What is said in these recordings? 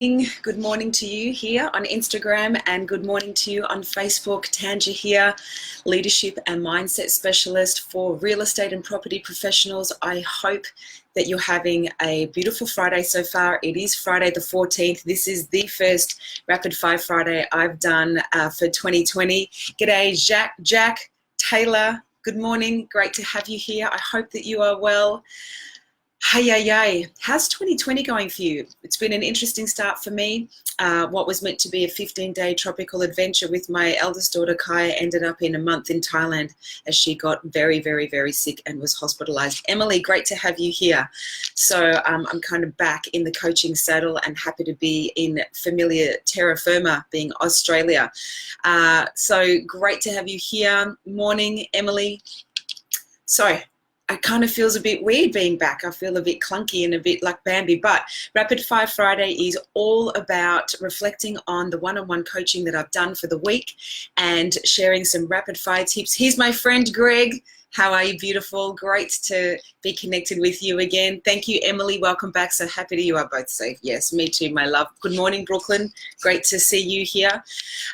Good morning to you here on Instagram, and good morning to you on Facebook. Tanja here, leadership and mindset specialist for real estate and property professionals. I hope that you're having a beautiful Friday so far. It is Friday the 14th. This is the first Rapid Fire Friday I've done for 2020. G'day, Jack, Taylor. Good morning. Great to have you here. I hope that you are well. Hey, how's 2020 going for you? It's been an interesting start for me. What was meant to be a 15-day tropical adventure with my eldest daughter, Kaya, ended up in a month in Thailand as she got very, very, very sick and was hospitalized. Emily, great to have you here. So I'm kind of back in the coaching saddle and happy to be in familiar terra firma, being Australia. So great to have you here. Morning, Emily. So it kind of feels a bit weird being back. I feel a bit clunky and a bit like Bambi, but Rapid Fire Friday is all about reflecting on the one-on-one coaching that I've done for the week and sharing some rapid fire tips. Here's my friend Greg. How are you, beautiful? Great to be connected with you again. Thank you, Emily. Welcome back. So happy that you are both safe. Yes, me too, my love. Good morning, Brooklyn. Great to see you here.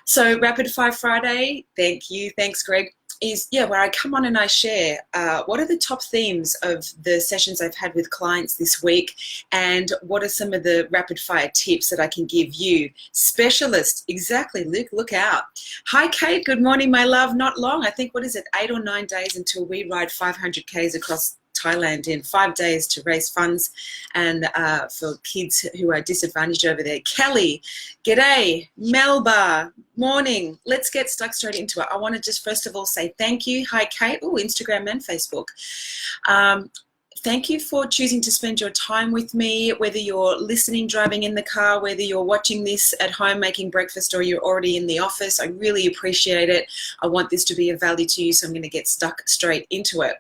So Rapid Fire Friday, thank you. Thanks, Greg. Is where I come on and I share what are the top themes of the sessions I've had with clients this week, and what are some of the rapid fire tips that I can give you. Specialist, exactly, Luke, look out. Hi, Kate, good morning, my love. Not long, I think, what is it, 8 or 9 days until we ride 500 Ks across Thailand in 5 days to raise funds and for kids who are disadvantaged over there. Kelly, g'day. Melba, morning. Let's get stuck straight into it. I want to just first of all say thank you. Hi, Kate. Oh, Instagram and Facebook. Thank you for choosing to spend your time with me, whether you're listening, driving in the car, whether you're watching this at home, making breakfast, or you're already in the office. I really appreciate it. I want this to be of value to you, so I'm going to get stuck straight into it.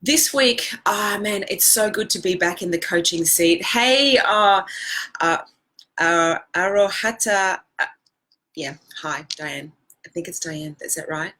This week, man, it's so good to be back in the coaching seat. Hey, Arohata, hi, Diane. I think it's Diane, is that right?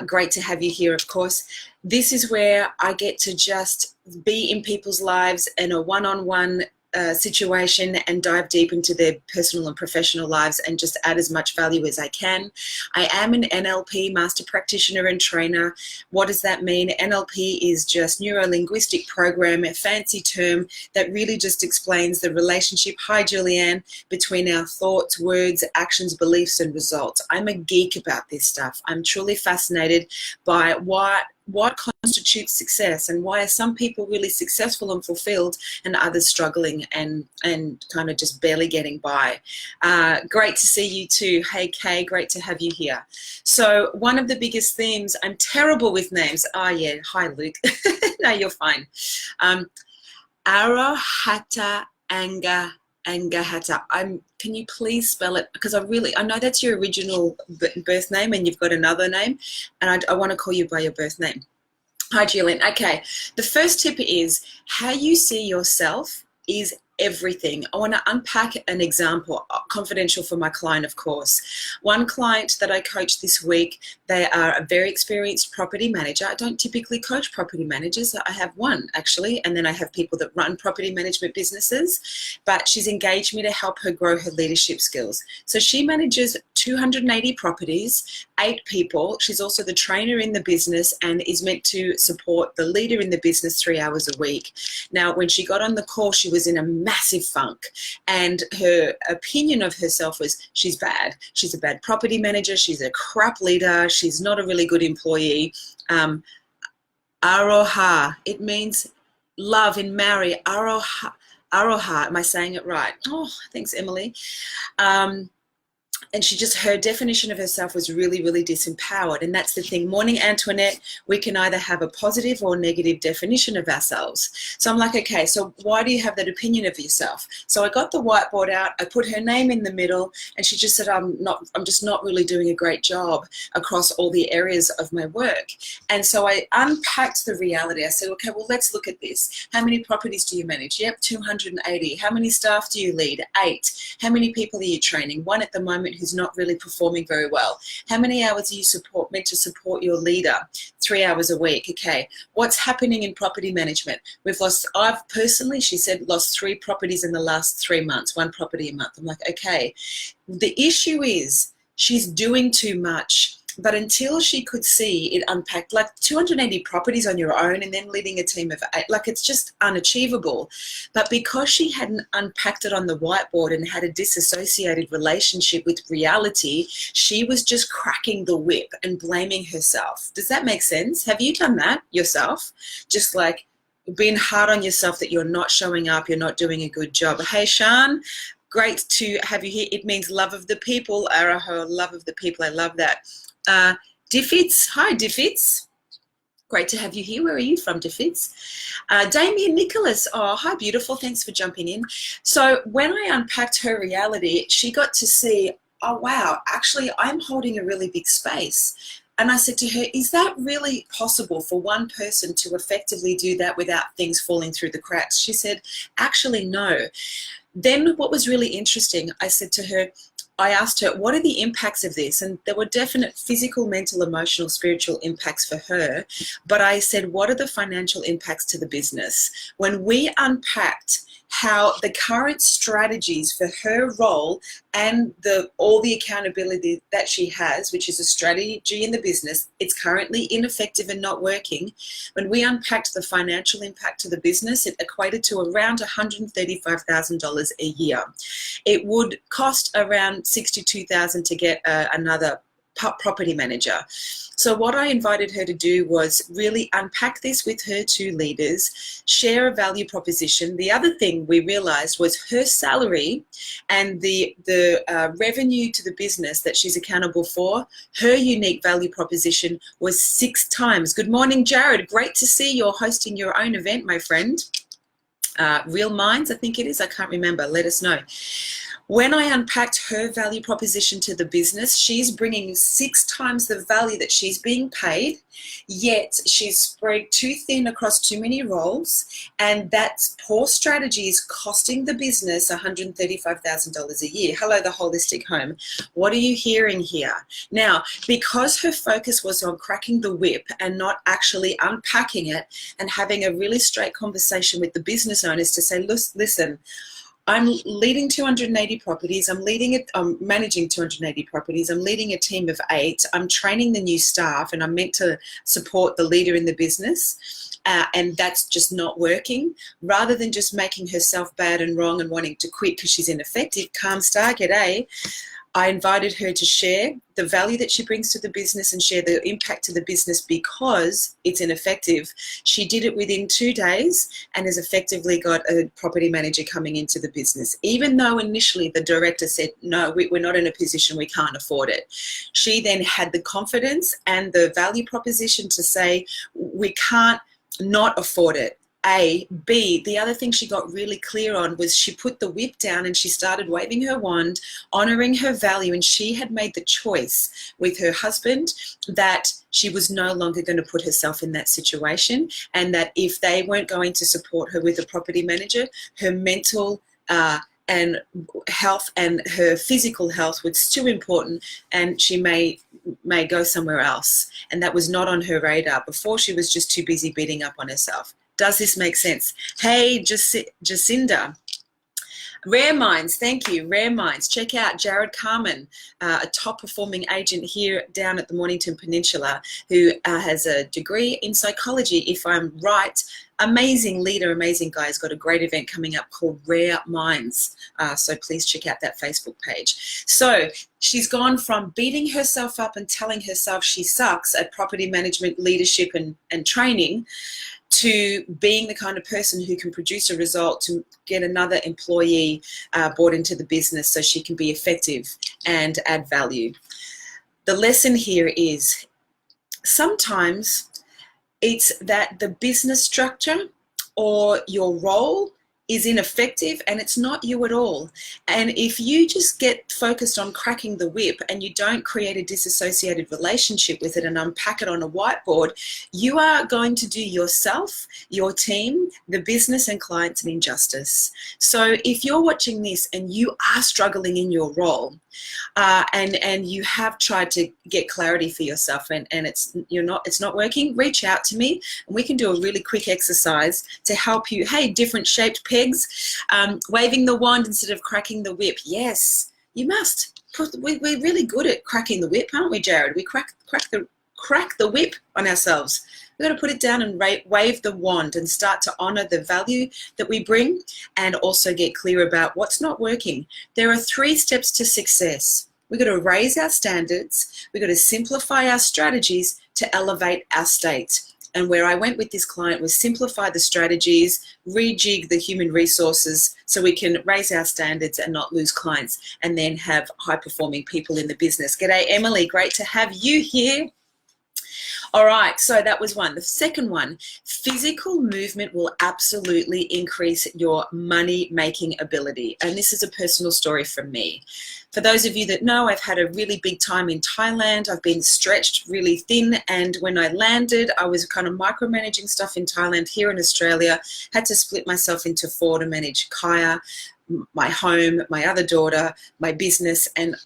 Great to have you here, of course. This is where I get to just be in people's lives in a one-on-one situation and dive deep into their personal and professional lives and just add as much value as I can. I am an NLP master practitioner and trainer. What does that mean? NLP is just neuro-linguistic program, a fancy term that really just explains the relationship, hi Julianne, between our thoughts, words, actions, beliefs, and results. I'm a geek about this stuff. I'm truly fascinated by what constitutes success and why are some people really successful and fulfilled and others struggling and kind of just barely getting by. Great to see you too. Hey Kay, great to have you here. So one of the biggest themes, I'm terrible with names. Oh yeah, hi Luke. No, you're fine. Arohata Angahata. Can you please spell it? Because I know that's your original birth name and you've got another name, and I want to call you by your birth name. Hi, Julian. Okay, the first tip is how you see yourself is everything. I want to unpack an example, confidential for my client, of course. One client that I coached this week, they are a very experienced property manager. I don't typically coach property managers. I have one actually, and then I have people that run property management businesses, but she's engaged me to help her grow her leadership skills. So she manages 280 properties, 8 people. She's also the trainer in the business and is meant to support the leader in the business 3 hours a week. Now, when she got on the call, she was in a massive funk, and her opinion of herself was she's bad. She's a bad property manager. She's a crap leader. She's not a really good employee. Aroha, it means love in Maori. Aroha, am I saying it right? Oh, thanks, Emily. And her definition of herself was really, really disempowered. And that's the thing. Morning, Antoinette, we can either have a positive or negative definition of ourselves. So I'm like, okay, so why do you have that opinion of yourself? So I got the whiteboard out, I put her name in the middle, and she just said, I'm just not really doing a great job across all the areas of my work. And so I unpacked the reality. I said, okay, well, let's look at this. How many properties do you manage? Yep, 280. How many staff do you lead? 8. How many people are you training? 1 at the moment who's who's not really performing very well? How many hours are you meant to support your leader? 3 hours a week. Okay. What's happening in property management? I've personally, she said, lost 3 properties in the last 3 months, 1 property a month. I'm like, okay. The issue is she's doing too much. But until she could see it unpacked, like 280 properties on your own and then leading a team of 8, like it's just unachievable. But because she hadn't unpacked it on the whiteboard and had a disassociated relationship with reality, she was just cracking the whip and blaming herself. Does that make sense? Have you done that yourself? Just like being hard on yourself that you're not showing up, you're not doing a good job. Hey, Sean. Great to have you here. It means love of the people. Araho, love of the people. I love that. Diffits. Hi, Diffits. Great to have you here. Where are you from, Diffits? Damien Nicholas. Oh, hi, beautiful. Thanks for jumping in. So when I unpacked her reality, she got to see, oh, wow, actually, I'm holding a really big space. And I said to her, is that really possible for one person to effectively do that without things falling through the cracks? She said, actually, no. Then what was really interesting, I asked her, what are the impacts of this? And there were definite physical, mental, emotional, spiritual impacts for her. But I said, what are the financial impacts to the business? When we unpacked how the current strategies for her role and all the accountability that she has, which is a strategy in the business, it's currently ineffective and not working. When we unpacked the financial impact to the business, it equated to around $135,000 a year. It would cost around $62,000 to get another property manager. So what I invited her to do was really unpack this with her 2 leaders, share a value proposition. The other thing we realized was her salary and the revenue to the business that she's accountable for, her unique value proposition was 6 times. Good morning, Jared. Great to see you're hosting your own event, my friend. Real Minds, I think it is. I can't remember. Let us know. When I unpacked her value proposition to the business, she's bringing 6 times the value that she's being paid, yet she's spread too thin across too many roles, and that poor strategy is costing the business $135,000 a year. Hello, the Holistic Home. What are you hearing here? Now, because her focus was on cracking the whip and not actually unpacking it and having a really straight conversation with the business owners to say, listen, I'm leading 280 properties. I'm managing 280 properties. I'm leading a team of 8. I'm training the new staff, and I'm meant to support the leader in the business. And that's just not working. Rather than just making herself bad and wrong and wanting to quit because she's ineffective, calm star, g'day. I invited her to share the value that she brings to the business and share the impact to the business because it's ineffective. She did it within 2 days and has effectively got a property manager coming into the business. Even though initially the director said, no, we're not in a position, we can't afford it. She then had the confidence and the value proposition to say, we can't not afford it. A. B, the other thing she got really clear on was she put the whip down and she started waving her wand, honoring her value, and she had made the choice with her husband that she was no longer going to put herself in that situation, and that if they weren't going to support her with a property manager, her mental and health and her physical health was too important, and she may go somewhere else. And that was not on her radar. Before, she was just too busy beating up on herself. Does this make sense? Hey, Jacinda. Rare Minds, thank you. Rare Minds. Check out Jared Carmen, a top-performing agent here down at the Mornington Peninsula, who has a degree in psychology, if I'm right. Amazing leader, amazing guy. He's got a great event coming up called Rare Minds. So please check out that Facebook page. So she's gone from beating herself up and telling herself she sucks at property management, leadership, and training, to being the kind of person who can produce a result to get another employee brought into the business so she can be effective and add value. The lesson here is sometimes it's that the business structure or your role is ineffective and it's not you at all. And if you just get focused on cracking the whip and you don't create a disassociated relationship with it and unpack it on a whiteboard, you are going to do yourself, your team, the business and clients an injustice. So if you're watching this and you are struggling in your role, and you have tried to get clarity for yourself and it's not working, reach out to me and we can do a really quick exercise to help you. Hey, different shaped pegs, waving the wand instead of cracking the whip. Yes, you must. We're really good at cracking the whip, aren't we, Jared? We crack the whip on ourselves. We've got to put it down and wave the wand and start to honor the value that we bring and also get clear about what's not working. There are 3 steps to success. We've got to raise our standards. We've got to simplify our strategies to elevate our state. And where I went with this client was simplify the strategies, rejig the human resources so we can raise our standards and not lose clients, and then have high-performing people in the business. G'day, Emily. Great to have you here. All right, so that was one. The second one, physical movement will absolutely increase your money-making ability. And this is a personal story from me. For those of you that know, I've had a really big time in Thailand. I've been stretched really thin, and when I landed, I was kind of micromanaging stuff in Thailand. Here in Australia, had to split myself into 4 to manage Kaya, my home, my other daughter, my business, and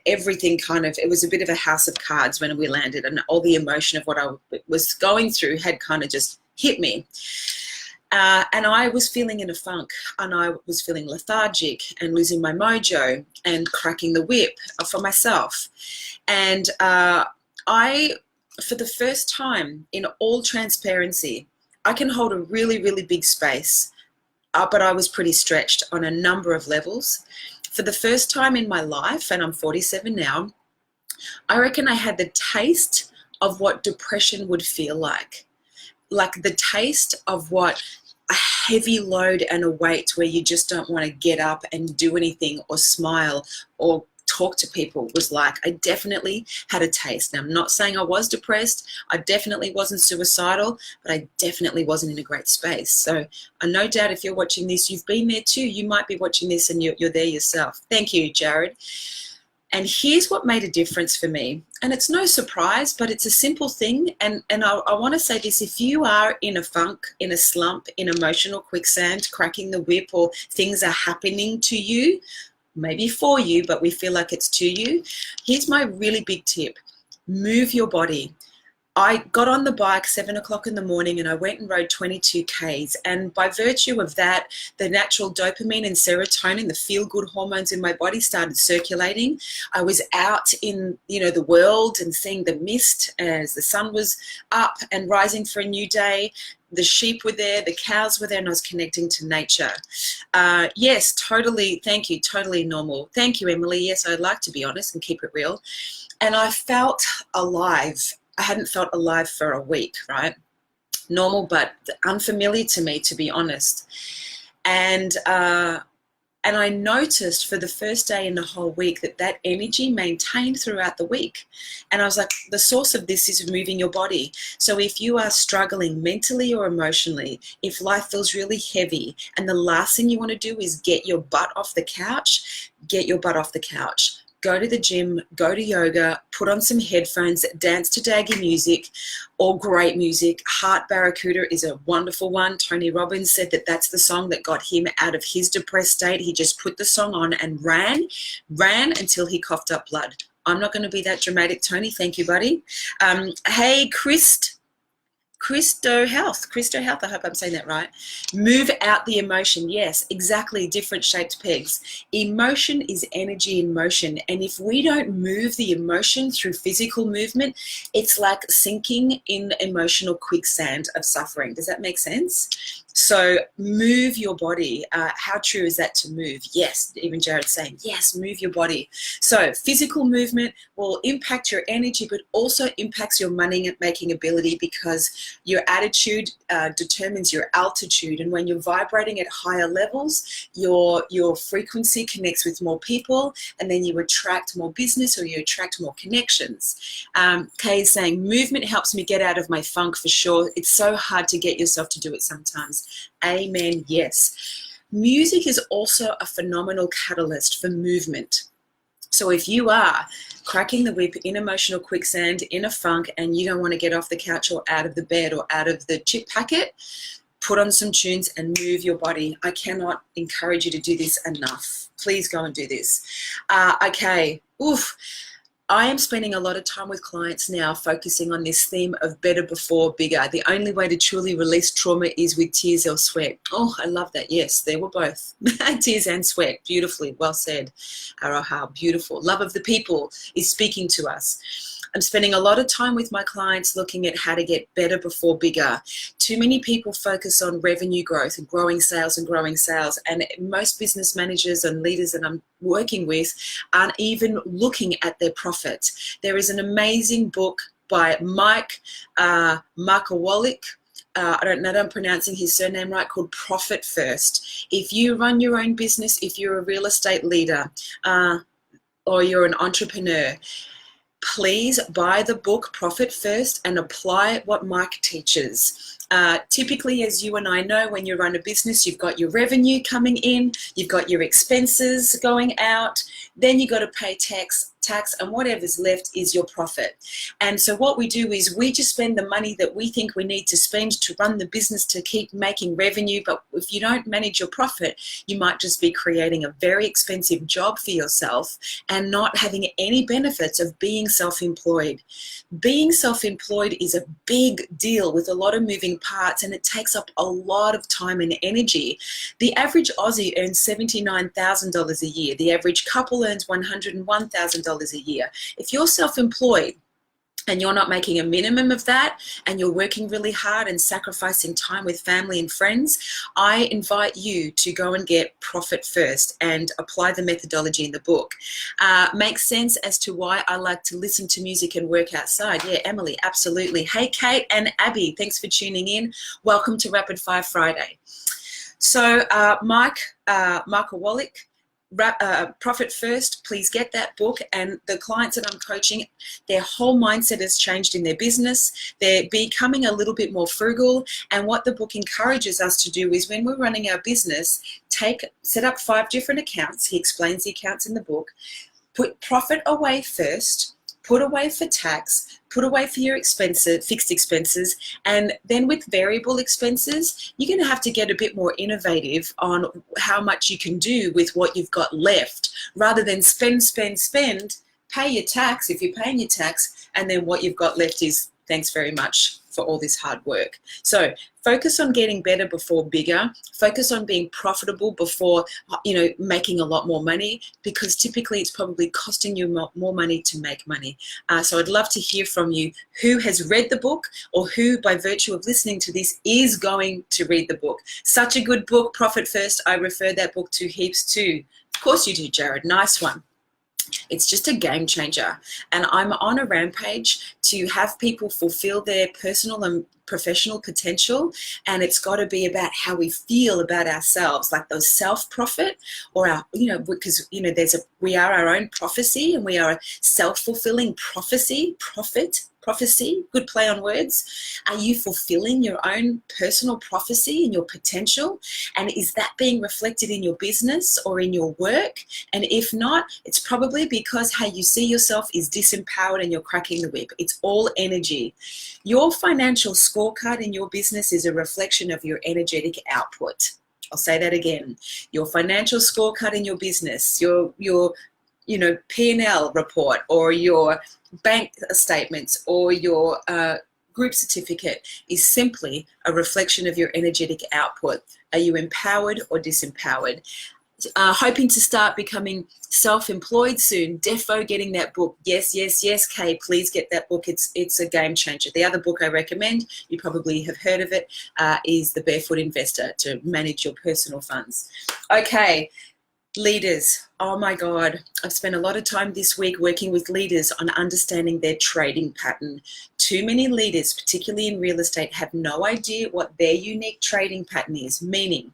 everything kind of, it was a bit of a house of cards when we landed, and all the emotion of what I was going through had kind of just hit me. And I was feeling in a funk, and I was feeling lethargic and losing my mojo and cracking the whip for myself. And I, for the first time, in all transparency, I can hold a really, really big space, but I was pretty stretched on a number of levels. For the first time in my life, and I'm 47 now, I reckon I had the taste of what depression would feel like the taste of what a heavy load and a weight where you just don't want to get up and do anything or smile or talk to people was like. I definitely had a taste. Now, I'm not saying I was depressed. I definitely wasn't suicidal, but I definitely wasn't in a great space. So no doubt if you're watching this, you've been there too. You might be watching this and you're there yourself. Thank you, Jared. And here's what made a difference for me. And it's no surprise, but it's a simple thing. And I want to say this, if you are in a funk, in a slump, in emotional quicksand, cracking the whip, or things are happening to you, maybe for you, but we feel like it's to you, here's my really big tip. Move your body. I got on the bike 7 o'clock in the morning and I went and rode 22 Ks. And by virtue of that, the natural dopamine and serotonin, the feel-good hormones in my body started circulating. I was out in, the world and seeing the mist as the sun was up and rising for a new day. The sheep were there, the cows were there, and I was connecting to nature. Yes, totally. Thank you. Totally normal. Thank you, Emily. Yes, I'd like to be honest and keep it real. And I felt alive. I hadn't felt alive for a week, right? Normal, but unfamiliar to me, to be honest. And I noticed for the first day in the whole week that energy maintained throughout the week. And I was like, the source of this is moving your body. So if you are struggling mentally or emotionally, if life feels really heavy, and the last thing you want to do is get your butt off the couch, get your butt off the couch. Go to the gym, go to yoga, put on some headphones, dance to Daggy music or great music. Heart Barracuda is a wonderful one. Tony Robbins said that that's the song that got him out of his depressed state. He just put the song on and ran until he coughed up blood. I'm not going to be that dramatic, Tony. Thank you, buddy. Hey, Christo Health, I hope I'm saying that right. Move out the emotion. Yes, exactly, different shaped pegs. Emotion is energy in motion. And if we don't move the emotion through physical movement, it's like sinking in emotional quicksand of suffering. Does that make sense? So move your body. How true is that to move? Yes, even Jared's saying, yes, move your body. So physical movement will impact your energy, but also impacts your money-making ability because your attitude determines your altitude. And when you're vibrating at higher levels, your frequency connects with more people, and then you attract more business or you attract more connections. Kay is saying, movement helps me get out of my funk for sure. It's so hard to get yourself to do it sometimes. Amen. Yes. Music is also a phenomenal catalyst for movement. So if you are cracking the whip in emotional quicksand, in a funk, and you don't want to get off the couch or out of the bed or out of the chip packet, put on some tunes and move your body. I cannot encourage you to do this enough. Please go and do this. Okay. Oof. I am spending a lot of time with clients now focusing on this theme of better before bigger. The only way to truly release trauma is with tears or sweat. Oh, I love that. Yes, there were both. Tears and sweat. Beautifully. Well said. Aroha. Beautiful. Love of the people is speaking to us. I'm spending a lot of time with my clients looking at how to get better before bigger. Too many people focus on revenue growth and growing sales, and most business managers and leaders that I'm working with aren't even looking at their profit. There is an amazing book by Mike Markowalik. I don't know if I'm pronouncing his surname right, called Profit First. If you run your own business, if you're a real estate leader or you're an entrepreneur, please buy the book Profit First and apply what Mike teaches. Typically, as you and I know, when you run a business, you've got your revenue coming in, you've got your expenses going out, then you got to pay tax, and whatever's left is your profit. And so what we do is we just spend the money that we think we need to spend to run the business to keep making revenue. But if you don't manage your profit, you might just be creating a very expensive job for yourself and not having any benefits of being self-employed. Being self-employed is a big deal with a lot of moving parts, and it takes up a lot of time and energy. The average Aussie earns $79,000 a year. The average couple earns $101,000 a year. If you're self-employed and you're not making a minimum of that, and you're working really hard and sacrificing time with family and friends, I invite you to go and get Profit First and apply the methodology in the book. Makes sense as to why I like to listen to music and work outside. Yeah, Emily, absolutely. Hey, Kate and Abby, thanks for tuning in. Welcome to Rapid Fire Friday. So Mike Markowalik, Profit First, please get that book. And the clients that I'm coaching, their whole mindset has changed in their business. They're becoming a little bit more frugal. And what the book encourages us to do is, when we're running our business, set up 5 different accounts. He explains the accounts in the book. Put profit away first, put away for tax, put away for your fixed expenses, and then with variable expenses, you're going to have to get a bit more innovative on how much you can do with what you've got left, rather than spend, pay your tax if you're paying your tax, and then what you've got left is thanks very much for all this hard work. So focus on getting better before bigger. Focus on being profitable before, making a lot more money, because typically it's probably costing you more money to make money. So I'd love to hear from you who has read the book, or who, by virtue of listening to this, is going to read the book. Such a good book, Profit First. I refer that book to heaps too. Of course you do, Jared. Nice one. It's just a game changer. And I'm on a rampage to have people fulfill their personal and professional potential. And it's got to be about how we feel about ourselves, like those self-profit, or our, because, we are our own prophecy, and we are a self-fulfilling prophecy, good play on words. Are you fulfilling your own personal prophecy and your potential? And is that being reflected in your business or in your work? And if not, it's probably because how you see yourself is disempowered and you're cracking the whip. It's all energy. Your financial scorecard in your business is a reflection of your energetic output. I'll say that again. Your financial scorecard in your business, your P&L report, or your bank statements, or your group certificate, is simply a reflection of your energetic output. Are you empowered or disempowered? Hoping to start becoming self-employed soon. Defo getting that book. Yes, Kay, please get that book. It's a game changer. The other book I recommend, you probably have heard of it, is The Barefoot Investor, to manage your personal funds. Okay. Leaders, oh my God, I've spent a lot of time this week working with leaders on understanding their trading pattern. Too many leaders, particularly in real estate, have no idea what their unique trading pattern is, meaning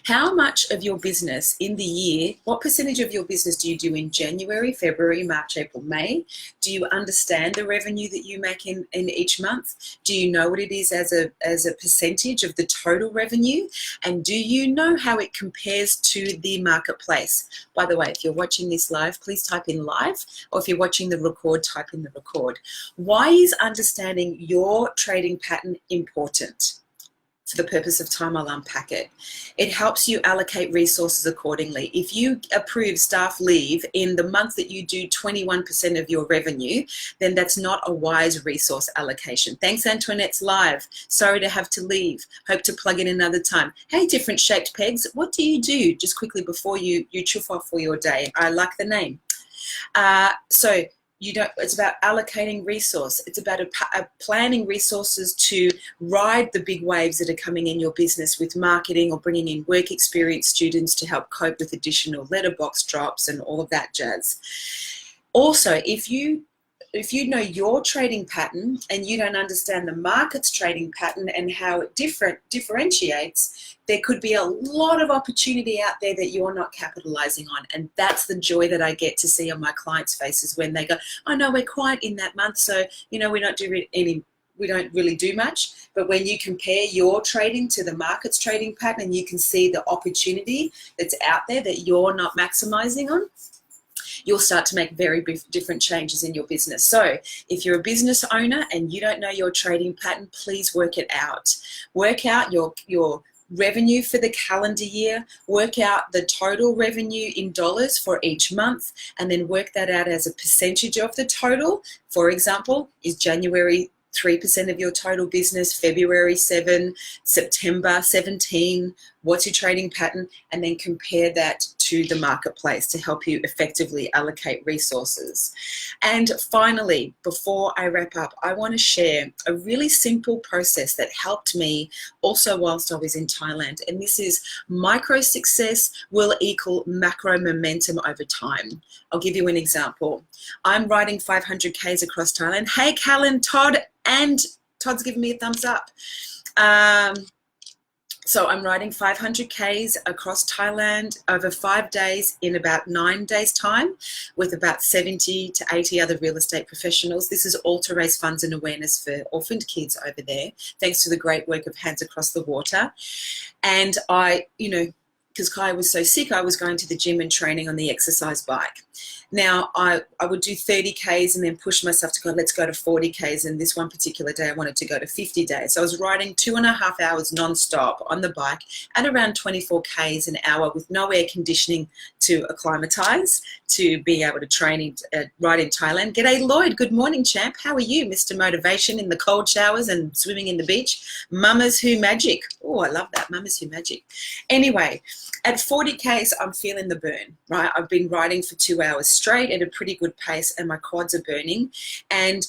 How much of your business in the year, what percentage of your business do you do in January, February, March, April, May? Do you understand the revenue that you make in each month? Do you know what it is as a percentage of the total revenue? And do you know how it compares to the marketplace? By the way, if you're watching this live, please type in live, or if you're watching the record, type in the record. Why is understanding your trading pattern important? For the purpose of time, I'll unpack it. It helps you allocate resources accordingly. If you approve staff leave in the month that you do 21% of your revenue, then that's not a wise resource allocation. Thanks, Antoinette's live. Sorry to have to leave. Hope to plug in another time. Hey, different shaped pegs. What do you do just quickly before you chuff off for your day? I like the name. It's about allocating resource. It's about planning resources to ride the big waves that are coming in your business with marketing or bringing in work experience students to help cope with additional letterbox drops and all of that jazz. Also, if you know your trading pattern and you don't understand the market's trading pattern and how it differentiates, there could be a lot of opportunity out there that you're not capitalizing on. And that's the joy that I get to see on my clients' faces when they go, oh no, we're quiet in that month, so we don't really do much. But when you compare your trading to the market's trading pattern and you can see the opportunity that's out there that you're not maximizing on, you'll start to make very different changes in your business. So if you're a business owner and you don't know your trading pattern, please work it out. Work out your revenue for the calendar year, work out the total revenue in dollars for each month, and then work that out as a percentage of the total. For example, is January 3% of your total business, February 7, September 17, what's your trading pattern, and then compare that to the marketplace to help you effectively allocate resources. And finally, before I wrap up, I want to share a really simple process that helped me also whilst I was in Thailand. And this is micro success will equal macro momentum over time. I'll give you an example. I'm riding 500Ks across Thailand. Hey, Callan, Todd, and Todd's giving me a thumbs up. So I'm riding 500Ks across Thailand over 5 days in about 9 days' time with about 70 to 80 other real estate professionals. This is all to raise funds and awareness for orphaned kids over there, thanks to the great work of Hands Across the Water. And because Kai was so sick, I was going to the gym and training on the exercise bike. Now, I would do 30Ks and then push myself to go, let's go to 40Ks. And this one particular day, I wanted to go to 50 days. So I was riding 2.5 hours nonstop on the bike at around 24Ks an hour with no air conditioning to acclimatize to being able to train ride in Thailand. G'day, Lloyd. Good morning, champ. How are you, Mr. Motivation in the cold showers and swimming in the beach? Mamas Who Magic. Oh, I love that. Mamas Who Magic. Anyway, at 40Ks, I'm feeling the burn, right? I've been riding for 2 hours straight at a pretty good pace and my quads are burning. And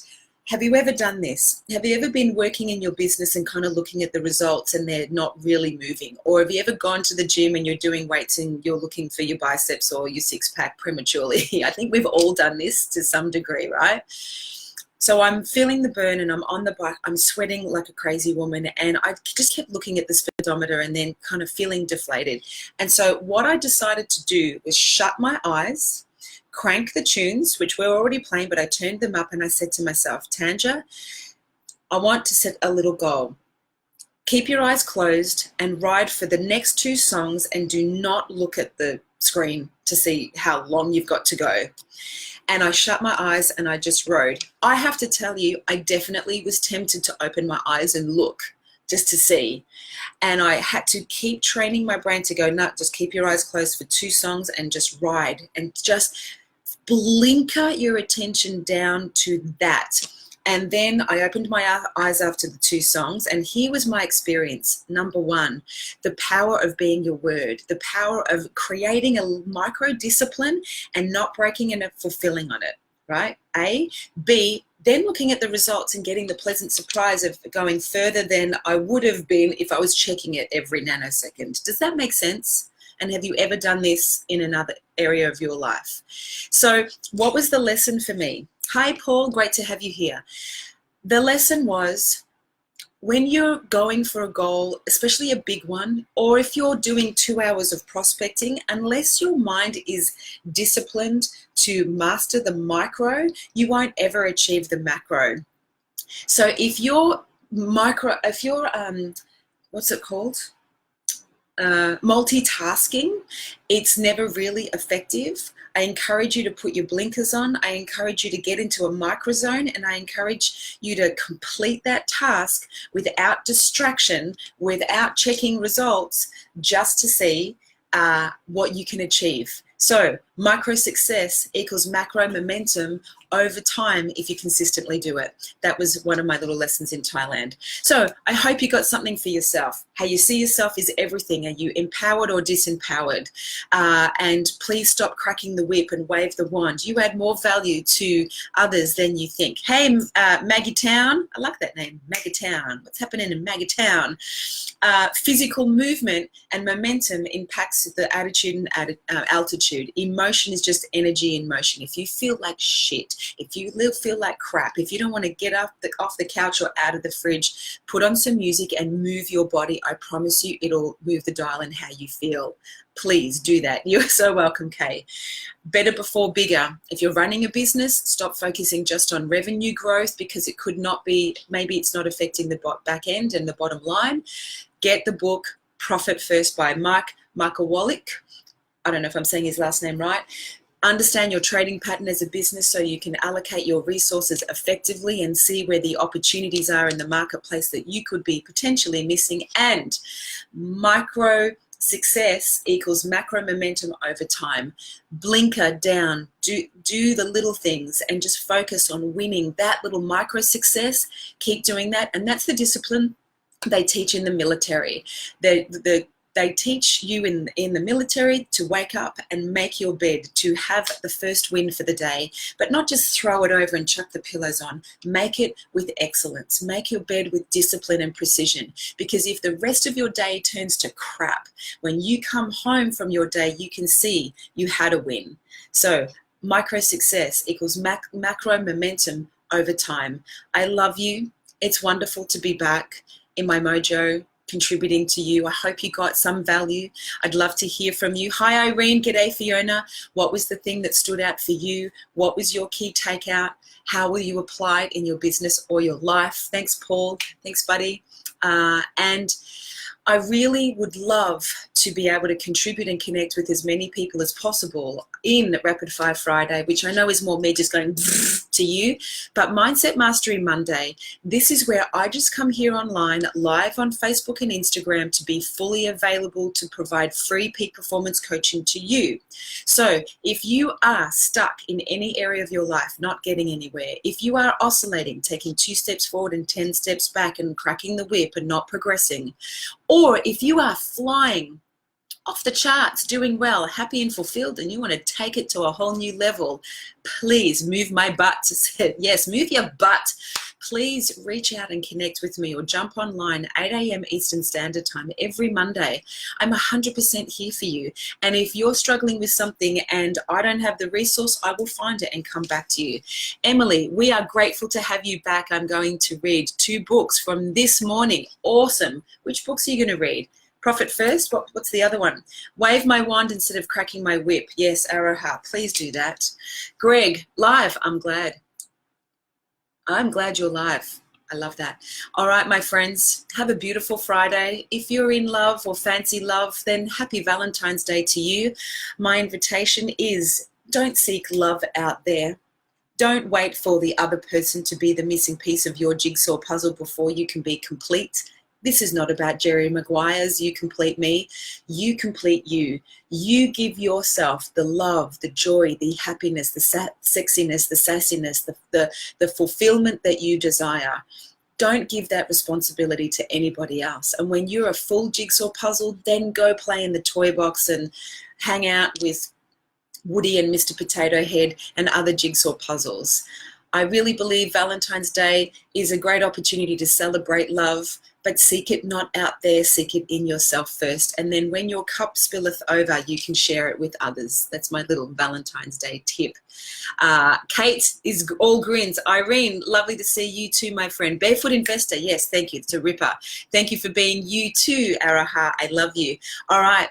have you ever done this? Have you ever been working in your business and kind of looking at the results and they're not really moving? Or have you ever gone to the gym and you're doing weights and you're looking for your biceps or your six-pack prematurely? I think we've all done this to some degree, right? So I'm feeling the burn and I'm on the bike. I'm sweating like a crazy woman. And I just kept looking at the speedometer and then kind of feeling deflated. And so what I decided to do was shut my eyes, crank the tunes, which were already playing, but I turned them up and I said to myself, Tanja, I want to set a little goal. Keep your eyes closed and ride for the next 2 songs and do not look at the screen to see how long you've got to go. And I shut my eyes and I just rode. I have to tell you, I definitely was tempted to open my eyes and look just to see. And I had to keep training my brain to go, no, just keep your eyes closed for 2 songs and just ride and just blinker your attention down to that. And then I opened my eyes after the 2 songs, and here was my experience. Number 1, the power of being your word, the power of creating a micro discipline and not breaking and fulfilling on it, right? A. B, then looking at the results and getting the pleasant surprise of going further than I would have been if I was checking it every nanosecond. Does that make sense? And have you ever done this in another area of your life? So what was the lesson for me? Hi, Paul. Great to have you here. The lesson was when you're going for a goal, especially a big one, or if you're doing 2 hours of prospecting, unless your mind is disciplined to master the micro, you won't ever achieve the macro. So if you're what's it called? Multitasking, it's never really effective. I encourage you to put your blinkers on. I encourage you to get into a microzone, and I encourage you to complete that task without distraction, without checking results, just to see what you can achieve. So micro success equals macro momentum over time if you consistently do it. That was one of my little lessons in Thailand. So I hope you got something for yourself. How you see yourself is everything. Are you empowered or disempowered? And please stop cracking the whip and wave the wand. You add more value to others than you think. Hey, Maggie Town. I like that name, Maggie Town. What's happening in Maggie Town? Physical movement and momentum impacts the attitude and altitude. Emotion is just energy in motion. If you feel like shit, if you feel like crap, if you don't want to get off the couch or out of the fridge, put on some music and move your body. I promise you it'll move the dial in how you feel. Please do that. You're so welcome, Kay. Better before bigger. If you're running a business, stop focusing just on revenue growth, because it could not be, maybe it's not affecting the back end and the bottom line. Get the book Profit First by Mark Markowalik. I don't know if I'm saying his last name right. Understand your trading pattern as a business so you can allocate your resources effectively and see where the opportunities are in the marketplace that you could be potentially missing. And micro success equals macro momentum over time. Blinker down, do the little things and just focus on winning that little micro success. Keep doing that. And that's the discipline they teach in the military. They teach you in the military to wake up and make your bed, to have the first win for the day, but not just throw it over and chuck the pillows on. Make it with excellence. Make your bed with discipline and precision, because if the rest of your day turns to crap, when you come home from your day, you can see you had a win. So micro success equals macro momentum over time. I love you. It's wonderful to be back in my mojo, contributing to you. I hope you got some value. I'd love to hear from you. Hi, Irene. G'day, Fiona. What was the thing that stood out for you? What was your key takeout? How will you apply it in your business or your life? Thanks, Paul. Thanks, buddy. And I really would love to be able to contribute and connect with as many people as possible in Rapid Fire Friday, which I know is more me just going to you, but Mindset Mastery Monday, this is where I just come here online, live on Facebook and Instagram, to be fully available to provide free peak performance coaching to you. So if you are stuck in any area of your life, not getting anywhere, if you are oscillating, taking 2 steps forward and 10 steps back and cracking the whip and not progressing, or if you are flying off the charts, doing well, happy and fulfilled, and you want to take it to a whole new level, please move my butt. Yes, move your butt. Please reach out and connect with me, or jump online 8 a.m. Eastern Standard Time every Monday. I'm 100% here for you. And if you're struggling with something and I don't have the resource, I will find it and come back to you. Emily, we are grateful to have you back. I'm going to read 2 books from this morning. Awesome. Which books are you going to read? Profit First. What's the other one? Wave my wand instead of cracking my whip. Yes, Aroha, please do that. Greg, live. I'm glad you're live. I love that. All right, my friends, have a beautiful Friday. If you're in love or fancy love, then happy Valentine's Day to you. My invitation is, don't seek love out there. Don't wait for the other person to be the missing piece of your jigsaw puzzle before you can be complete. This is not about Jerry Maguire's you complete me. You complete you. You give yourself the love, the joy, the happiness, the sexiness, the sassiness, the fulfillment that you desire. Don't give that responsibility to anybody else. And when you're a full jigsaw puzzle, then go play in the toy box and hang out with Woody and Mr. Potato Head and other jigsaw puzzles. I really believe Valentine's Day is a great opportunity to celebrate love, but seek it not out there, seek it in yourself first. And then when your cup spilleth over, you can share it with others. That's my little Valentine's Day tip. Kate is all grins. Irene, lovely to see you too, my friend. Barefoot Investor, yes, thank you. It's a ripper. Thank you for being you too, Araha. I love you. All right.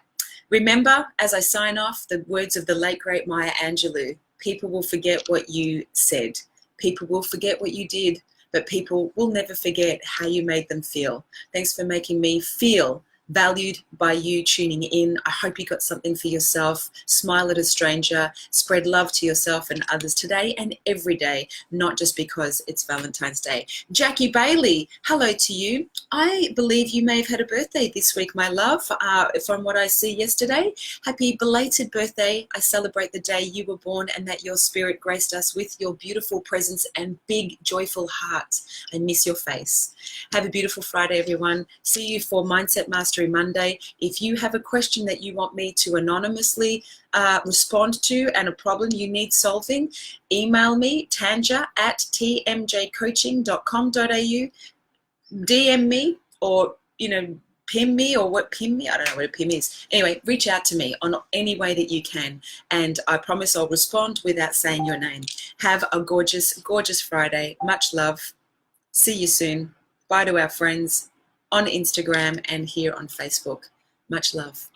Remember, as I sign off, the words of the late, great Maya Angelou: people will forget what you said. People will forget what you did, but people will never forget how you made them feel. Thanks for making me feel valued by you tuning in. I hope you got something for yourself. Smile at a stranger. Spread love to yourself and others today and every day, not just because it's Valentine's Day. Jackie Bailey, hello to you. I believe you may have had a birthday this week, my love, from what I see yesterday. Happy belated birthday. I celebrate the day you were born and that your spirit graced us with your beautiful presence and big, joyful heart. I miss your face. Have a beautiful Friday, everyone. See you for Mindset Mastery Monday. If you have a question that you want me to anonymously respond to and a problem you need solving, email me, tanja@tmjcoaching.com.au. DM me, or pin me, or what pin me, I don't know what a pin is. Anyway, reach out to me on any way that you can, and I promise I'll respond without saying your name. Have a gorgeous, gorgeous Friday. Much love. See you soon. Bye to our friends on Instagram and here on Facebook. Much love.